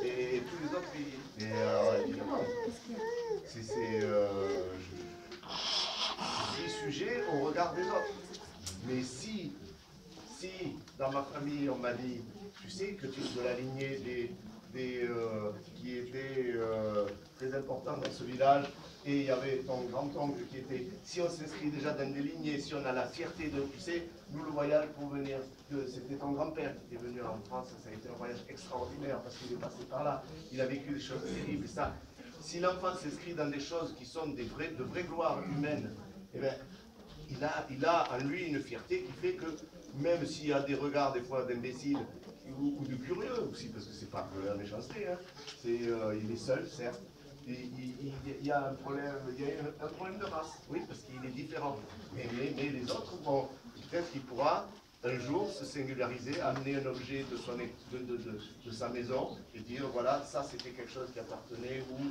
et tous les autres pays. Et évidemment, c'est sujet au regard des autres. Mais si dans ma famille on m'a dit, tu sais que tu es de la lignée qui étaient très importants dans ce village, et il y avait ton grand-oncle qui était, si on s'inscrit déjà dans des lignées, si on a la fierté de, tu sais, nous le voyage pour venir, c'était ton grand-père qui est venu en France, ça a été un voyage extraordinaire parce qu'il est passé par là, il a vécu des choses terribles, et ça, si l'enfant s'inscrit dans des choses qui sont de vraies gloires humaines, eh bien, il a en lui une fierté qui fait que même s'il y a des regards des fois d'imbéciles ou de curieux aussi, parce que c'est pas que la méchanceté, hein, il est seul, certes, il y a un problème de race, oui, parce qu'il est différent. Mais les autres, bon, peut-être qu'il pourra un jour se singulariser, amener un objet de sa maison et dire voilà, ça c'était quelque chose qui appartenait ou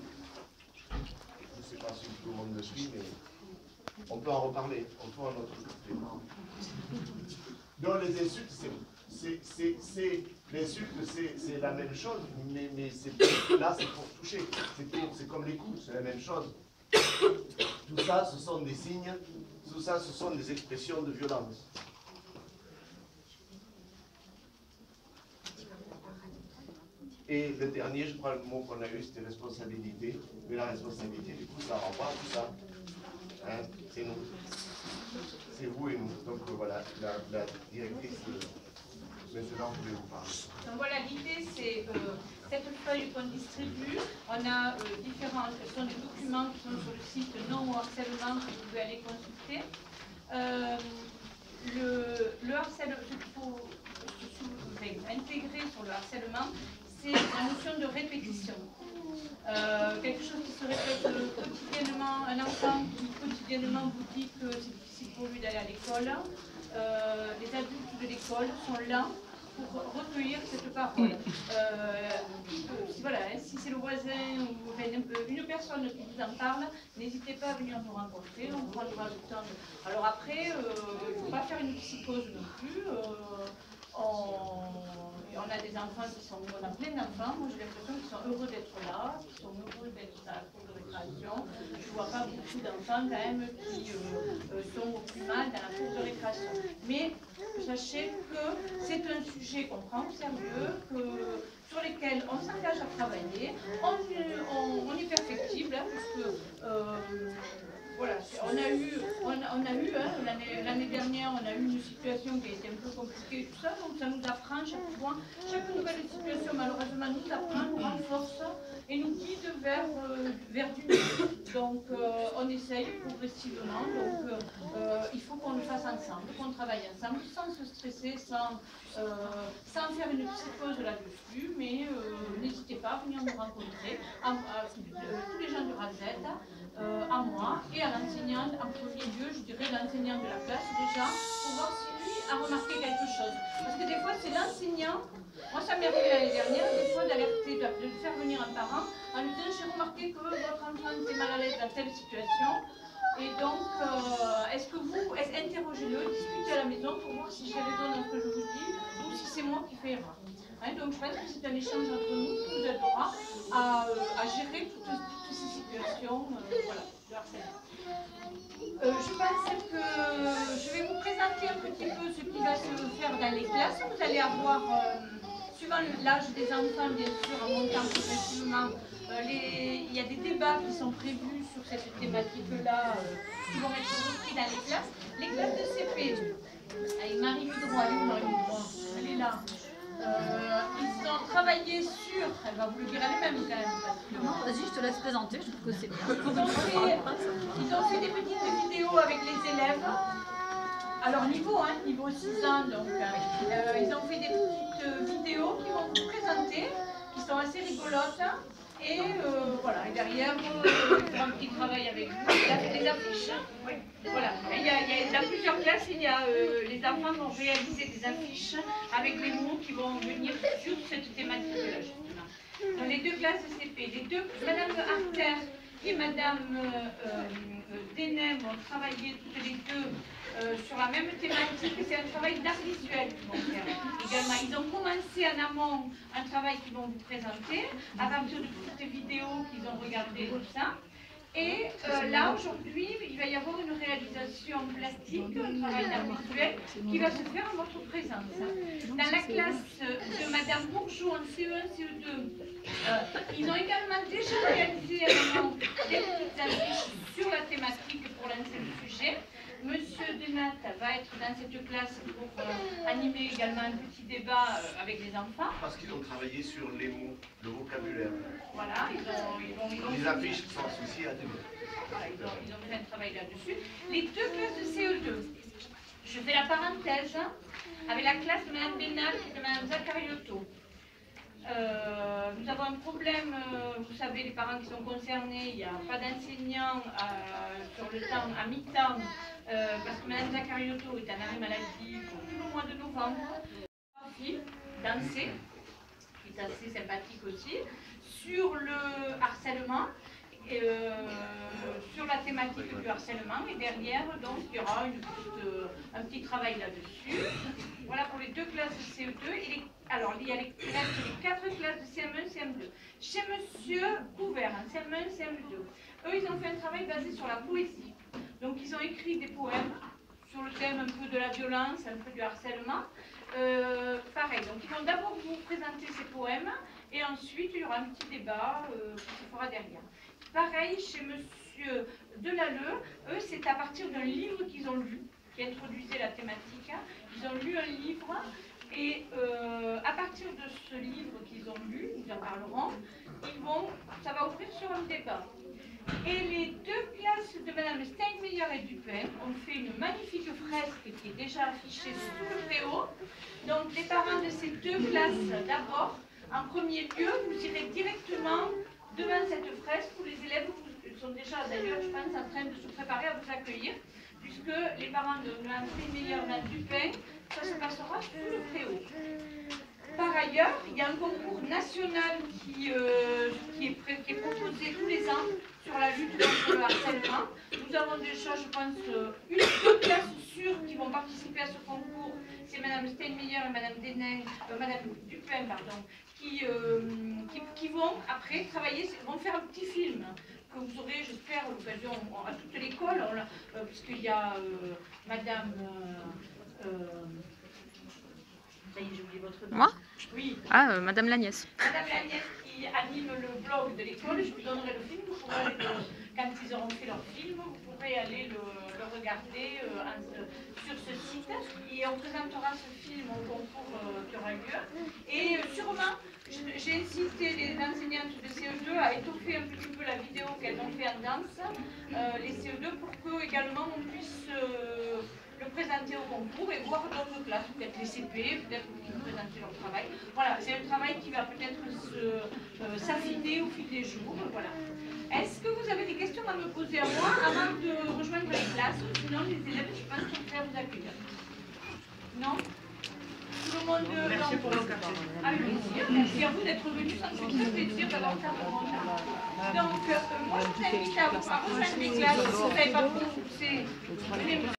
je ne sais pas si tout le monde le suit, mais on peut en reparler, on peut en autre côté. Donc les insultes, l'insulte c'est la même chose, mais là c'est pour toucher, c'est comme les coups, c'est la même chose. Tout ça, ce sont des signes, tout ça, ce sont des expressions de violence. Et le dernier, je crois, le mot qu'on a eu, c'était responsabilité. Mais la responsabilité, du coup, ça renvoie à tout ça. Hein, c'est nous. C'est vous et nous. Donc voilà, la directrice maintenant voulait vous parler. Donc voilà, l'idée c'est cette feuille qu'on distribue. On a différents, ce sont des documents qui sont sur le site Non au harcèlement que vous pouvez aller consulter. Le harcèlement, ce qu'il faut intégrer sur le harcèlement, c'est la notion de répétition. Quelque chose qui se répète quotidiennement, un enfant qui quotidiennement vous dit que c'est difficile pour lui d'aller à l'école. Les adultes de l'école sont là pour recueillir cette parole. Voilà, si c'est le voisin ou une personne qui vous en parle, n'hésitez pas à venir nous rencontrer, on prendra le temps. Alors après, il ne faut pas faire une psychose non plus. On a des enfants qui sont, on a plein d'enfants, moi j'ai l'impression qu'ils sont heureux d'être là, qu'ils sont heureux d'être à la cour de récréation. Je ne vois pas beaucoup d'enfants quand même qui sont au plus mal dans la cour de récréation. Mais sachez que c'est un sujet qu'on prend au sérieux, sur lesquels on s'engage à travailler, on est perfectible, hein, puisque voilà, on a eu l'année dernière, on a eu une situation qui a été un peu compliquée et tout ça, donc ça nous apprend chaque fois, chaque nouvelle situation malheureusement nous apprend, nous renforce et nous guide vers du mieux. Donc on essaye progressivement, donc il faut qu'on le fasse ensemble, qu'on travaille ensemble, sans se stresser, sans faire une psychose là-dessus, mais n'hésitez pas à venir nous rencontrer, tous les gens du RAZET, à moi et à l'enseignante, en premier lieu, je dirais l'enseignant de la classe déjà, pour voir si lui a remarqué quelque chose. Parce que des fois, c'est l'enseignant, moi ça m'est arrivé l'année dernière, des fois d'alerter, de faire venir un parent en lui disant j'ai remarqué que votre enfant était mal à l'aise dans telle situation. Et donc, interrogez-le, discutez à la maison pour voir si j'ai raison dans ce que je vous dis ou si c'est moi qui fais erreur. Hein, donc je pense que c'est un échange entre nous qui nous aidera à gérer toutes ces situations voilà, de harcèlement. Je pensais que je vais vous présenter un petit peu ce qui va se faire dans les classes. Vous allez avoir, suivant l'âge des enfants, bien sûr, en montant progressivement, il y a des débats qui sont prévus sur cette thématique-là, qui vont être repris dans les classes. Les classes de CP, avec Marie Ludroit, elle est là. Ils ont travaillé sur, elle va vous le dire elle-même quand même. Non, vas-y, je te laisse présenter, je trouve que c'est bien. Ils ont fait des petites vidéos avec les élèves, à leur niveau, hein, niveau 6 ans, donc ils ont fait des petites vidéos qui vont vous présenter, qui sont assez rigolotes. Et voilà, et derrière, ils travaillent avec vous, les affiches. Oui. Voilà. Et dans plusieurs classes, les enfants vont réaliser des affiches avec les mots qui vont venir sur cette thématique-là, justement. Dans les deux classes de CP, Madame Arter et Madame Denem vont travailler toutes les deux sur la même thématique. C'est un travail d'art visuel qu'ils vont faire également. Ils ont commencé en amont un travail qu'ils vont vous présenter à partir de toutes les vidéos qu'ils ont regardées, tout ça. Et là, aujourd'hui, il va y avoir une réalisation plastique, un travail d'art visuel qui va se faire en votre présence. Dans la classe de Madame Bourgeot en CE1, CE2, ils ont également déjà réalisé des petites affiches sur la thématique pour lancer le sujet. Monsieur Denat va être dans cette classe pour animer également un petit débat avec les enfants. Parce qu'ils ont travaillé sur les mots, le vocabulaire. Voilà, ils ont Les affiches sans souci à tenir. Voilà, ils ont fait un travail là-dessus. Les deux classes de CE2, je fais la parenthèse avec la classe de Mme Bénal et de Mme Zaccarioto. Nous avons un problème, vous savez, les parents qui sont concernés, il n'y a pas d'enseignants sur le temps, à mi-temps, parce que Mme Zaccarioto est en arrêt maladie pour tout le mois de novembre. Fille, danser, qui est assez sympathique aussi, sur le harcèlement, sur la thématique du harcèlement, et derrière, donc, il y aura un petit travail là-dessus. Voilà pour les deux classes de CE2. Alors, il y a les 4 classes de CM1 CM2. Chez Monsieur Couvert, en CM1 CM2, eux, ils ont fait un travail basé sur la poésie. Donc, ils ont écrit des poèmes sur le thème un peu de la violence, un peu du harcèlement. Pareil, donc ils vont d'abord vous présenter ces poèmes, et ensuite, il y aura un petit débat qui se fera derrière. Pareil, chez Monsieur Delalleux, eux, c'est à partir d'un livre qu'ils ont lu, qui introduisait la thématique. Ils ont lu un livre, et à partir de ce livre qu'ils ont lu, nous en parlerons, ça va ouvrir sur un débat. Et les deux classes de Mme Steinmeyer et Dupin ont fait une magnifique fresque qui est déjà affichée sous le préau. Donc les parents de ces deux classes, d'abord, en premier lieu, vous irez directement devant cette fresque où les élèves sont déjà, d'ailleurs, je pense, en train de se préparer à vous accueillir, puisque les parents de Mme Steinmeyer et Mme Dupin, ça se passera sous le préau. Par ailleurs, il y a un concours national qui est proposé tous les ans sur la lutte contre le harcèlement. Nous avons déjà, je pense, deux classes sûres qui vont participer à ce concours. C'est Mme Steinmeyer et Mme Dupin, pardon, qui vont après travailler, vont faire un petit film que vous aurez, j'espère, l'occasion à toute l'école, puisqu'il y a Madame... ça y est, j'ai oublié votre nom. Moi? Oui. Ah, Madame Lagnès. Madame Lagnès qui anime le blog de l'école, je vous donnerai le film, vous pourrez aller quand ils auront fait leur film, vous pourrez aller le regarder sur ce site, et on présentera ce film au concours qui aura lieu. Et sûrement, j'ai incité les enseignantes de CE2 à étoffer un petit peu la vidéo qu'elles ont fait en danse, les CE2, pour que également on puisse le présenter au concours et voir d'autres classes, peut-être les CP, peut-être qu'ils vont présenter leur travail. Voilà, c'est un travail qui va peut-être s'affiner au fil des jours. Voilà. Est-ce que vous avez des questions à me poser à moi avant de rejoindre les classes? Sinon, les élèves, je pense qu'ils sont prêts à vous accueillir. Non? Tout le monde... Merci pour l'occasion. Avec plaisir. Merci à vous d'être venus. Ça me fait très plaisir d'avoir ça pour moi. Donc, moi, je vous invite à rejoindre les classes. Si vous n'avez pas beaucoup, c'est...